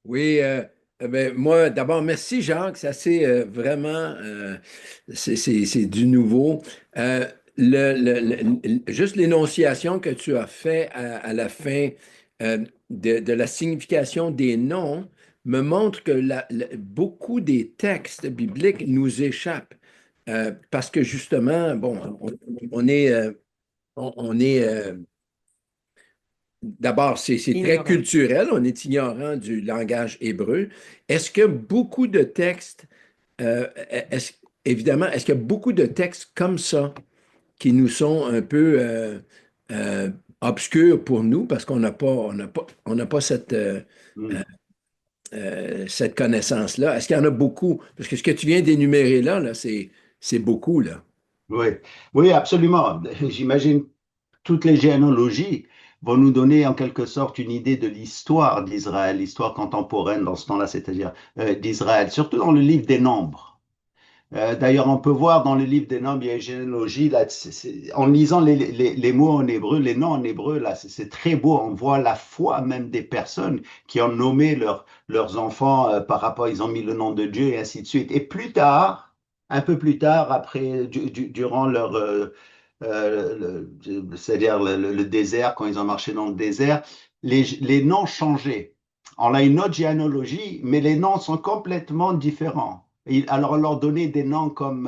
Oui, ben, moi, d'abord, merci Jacques, ça c'est vraiment, c'est du nouveau. Euh, juste l'énonciation que tu as fait à la fin de la signification des noms me montre que beaucoup des textes bibliques nous échappent. Parce que justement, bon, on est, on est d'abord, c'est très Ignorant. culturel, on est ignorant du langage hébreu. Est-ce que beaucoup de textes, est-ce- évidemment, est-ce qu'il y a beaucoup de textes comme ça qui nous sont un peu euh, obscurs pour nous parce qu'on n'a pas, on n'a pas Hmm. cette connaissance-là? Est-ce qu'il y en a beaucoup? Parce que ce que tu viens d'énumérer là, c'est beaucoup, là. Oui, oui, absolument. J'imagine toutes les généalogies vont nous donner en quelque sorte une idée de l'histoire d'Israël, l'histoire contemporaine dans ce temps-là, c'est-à-dire d'Israël, surtout dans le livre des Nombres. D'ailleurs, on peut voir dans le livre des Nombres, il y a une généalogie, là, en lisant les mots en hébreu, les noms en hébreu, là, c'est très beau. On voit la foi même des personnes qui ont nommé leurs enfants par rapport, ils ont mis le nom de Dieu et ainsi de suite. Et plus tard, un peu plus tard, après, durant leur, c'est-à-dire le désert, quand ils ont marché dans le désert, les noms changeaient. On a une autre généalogie, mais les noms sont complètement différents. Alors, on leur donnait des noms comme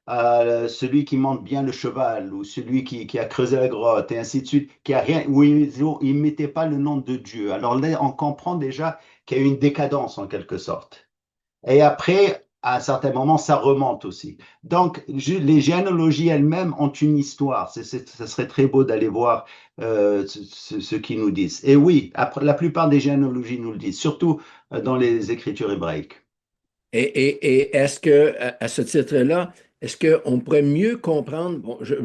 celui qui monte bien le cheval, ou celui qui a creusé la grotte, et ainsi de suite, qui a rien, où ils ne mettaient pas le nom de Dieu. Alors là, on comprend déjà qu'il y a eu une décadence en quelque sorte. Et après, à un certain moment, ça remonte aussi. Donc, les généalogies elles-mêmes ont une histoire. Ça serait très beau d'aller voir ce qu'ils nous disent. Et oui, après, la plupart des généalogies nous le disent, surtout dans les écritures hébraïques. Et est-ce que, à ce titre-là, est-ce qu'on pourrait mieux comprendre, bon, je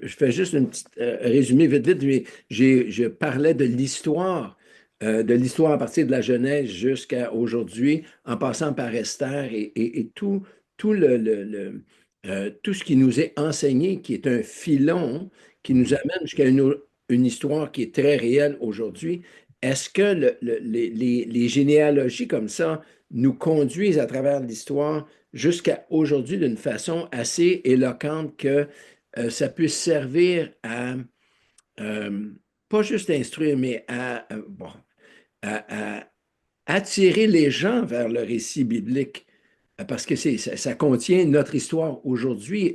fais juste un petit résumé vite, vite, mais je parlais de l'histoire à partir de la Genèse jusqu'à aujourd'hui, en passant par Esther et tout tout ce qui nous est enseigné, qui est un filon qui nous Mhm. amène jusqu'à une histoire qui est très réelle aujourd'hui. Est-ce que les généalogies comme ça, nous conduisent à travers l'histoire jusqu'à aujourd'hui d'une façon assez éloquente que ça puisse servir à, euh, pas juste instruire, mais bon, à attirer les gens vers le récit biblique. Parce que ça contient notre histoire aujourd'hui.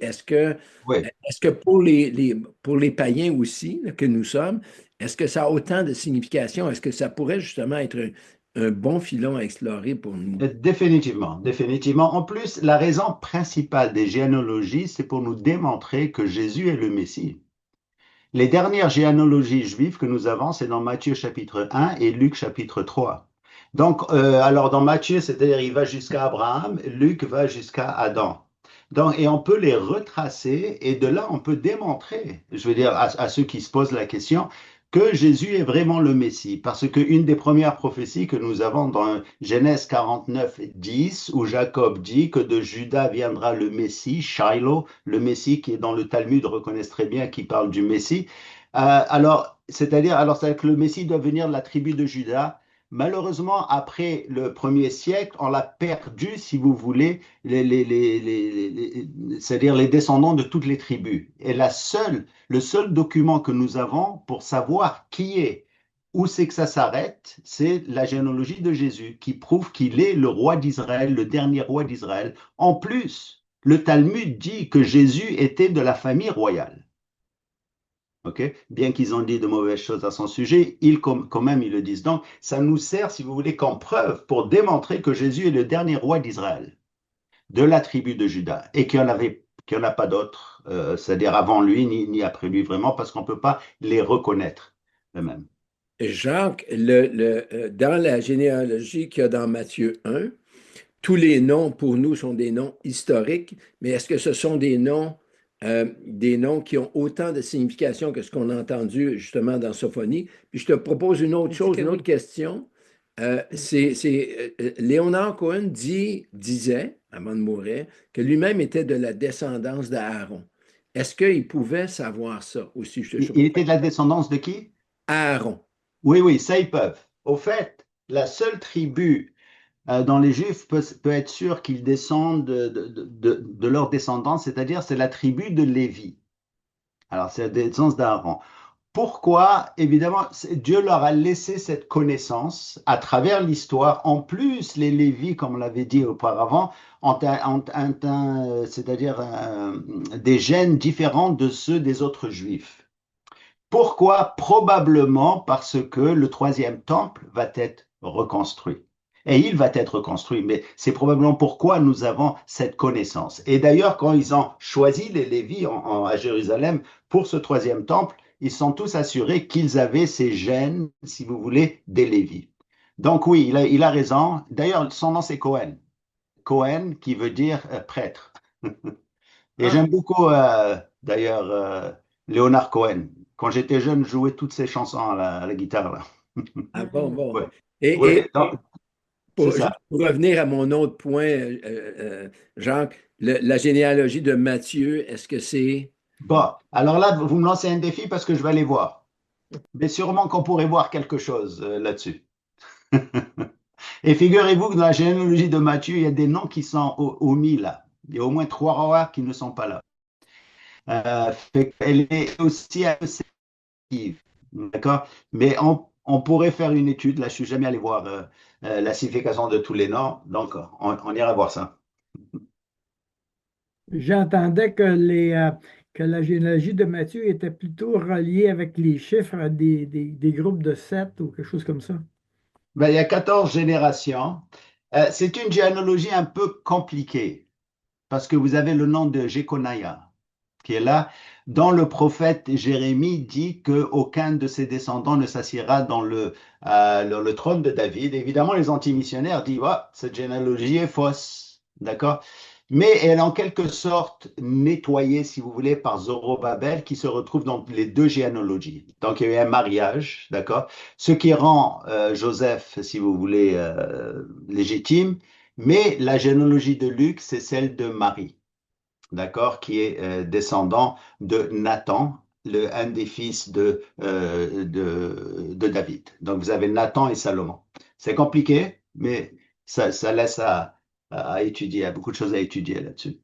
Oui. Est-ce que pour les païens aussi là, que nous sommes, est-ce que ça a autant de signification? Est-ce que ça pourrait justement être un bon filon à explorer pour nous? Définitivement, définitivement. En plus, la raison principale des généalogies, c'est pour nous démontrer que Jésus est le Messie. Les dernières généalogies juives que nous avons, c'est dans Matthieu chapitre 1 et Luc chapitre 3. Donc, alors dans Matthieu, c'est-à-dire il va jusqu'à Abraham, Luc va jusqu'à Adam. Donc, et on peut les retracer et de là, on peut démontrer, je veux dire, à ceux qui se posent la question, que Jésus est vraiment le Messie. Parce qu'une des premières prophéties que nous avons dans Genèse 49, 10, où Jacob dit que de Juda viendra le Messie, Shiloh, le Messie qui est dans le Talmud, reconnaissent très bien qui parle du Messie. C'est-à-dire que le Messie doit venir de la tribu de Juda. Malheureusement, après le premier siècle, on l'a perdu, si vous voulez, c'est-à-dire les descendants de toutes les tribus. Et le seul document que nous avons pour savoir qui est, où c'est que ça s'arrête, c'est la généalogie de Jésus, qui prouve qu'il est le roi d'Israël, le dernier roi d'Israël. En plus, le Talmud dit que Jésus était de la famille royale. Okay. Bien qu'ils ont dit de mauvaises choses à son sujet, quand même, ils le disent. Donc, ça nous sert, si vous voulez, comme preuve pour démontrer que Jésus est le dernier roi d'Israël, de la tribu de Juda, et qu'il n'y en a pas d'autres, c'est-à-dire avant lui, ni après lui, vraiment, parce qu'on ne peut pas les reconnaître eux-mêmes. Jacques, dans la généalogie qu'il y a dans Matthieu 1, tous les noms pour nous sont des noms historiques, mais est-ce que ce sont des noms qui ont autant de signification que ce qu'on a entendu justement dans Sophonie? Puis je te propose une autre Il dit chose, que une autre oui. question. Léonard Cohen disait, avant de mourir, que lui-même était de la descendance d'Aaron. Est-ce qu'il pouvait savoir ça aussi? Il était de la descendance de qui? Aaron. Oui, oui, ça ils peuvent. Au fait, la seule tribu dont les Juifs peut être sûr qu'ils descendent de leur descendance, c'est-à-dire c'est la tribu de Lévi. Alors, c'est la descendance d'Aaron. Pourquoi? Évidemment, Dieu leur a laissé cette connaissance à travers l'histoire. En plus, les Lévis, comme on l'avait dit auparavant, c'est-à-dire des gènes différents de ceux des autres Juifs. Pourquoi? Probablement parce que le troisième temple va être reconstruit. Et il va être reconstruit, mais c'est probablement pourquoi nous avons cette connaissance. Et d'ailleurs, quand ils ont choisi les Lévis à Jérusalem pour ce troisième temple, ils sont tous assurés qu'ils avaient ces gènes, si vous voulez, des Lévis. Donc oui, il a raison. D'ailleurs, son nom c'est Cohen. Cohen qui veut dire prêtre. Et Ah, j'aime beaucoup, d'ailleurs, Leonard Cohen. Quand j'étais jeune, je jouais toutes ses chansons à la guitare, là. ah, bon, bon. Ouais. Et, Ouais, donc, c'est juste ça. pour revenir à mon autre point, Jacques, la généalogie de Matthieu, est-ce que c'est... Bon, alors là, vous me lancez un défi parce que je vais aller voir. Mais sûrement qu'on pourrait voir quelque chose là-dessus. Et figurez-vous que dans la généalogie de Matthieu, il y a des noms qui sont omis là. Il y a au moins trois rois qui ne sont pas là. Elle est aussi un peu sélective, d'accord? Mais on pourrait faire une étude. Là, je suis jamais allé voir la signification de tous les noms, donc on ira voir ça. J'entendais que la généalogie de Matthieu était plutôt reliée avec les chiffres des groupes de 7 ou quelque chose comme ça. Ben, il y a 14 générations. C'est une généalogie un peu compliquée parce que vous avez le nom de Jéconia qui est là, dont le prophète Jérémie dit qu'aucun de ses descendants ne s'assiera dans le trône de David. Évidemment, les antimissionnaires disent, oh, cette généalogie est fausse, d'accord? Mais elle est en quelque sorte nettoyée, si vous voulez, par Zorobabel, qui se retrouve dans les deux généalogies. Donc, il y a eu un mariage, d'accord? Ce qui rend Joseph, si vous voulez, légitime. Mais la généalogie de Luc, c'est celle de Marie, d'accord, qui est descendant de Nathan, un des fils de David. Donc vous avez Nathan et Salomon. C'est compliqué, mais ça laisse à étudier, il y a beaucoup de choses à étudier là-dessus.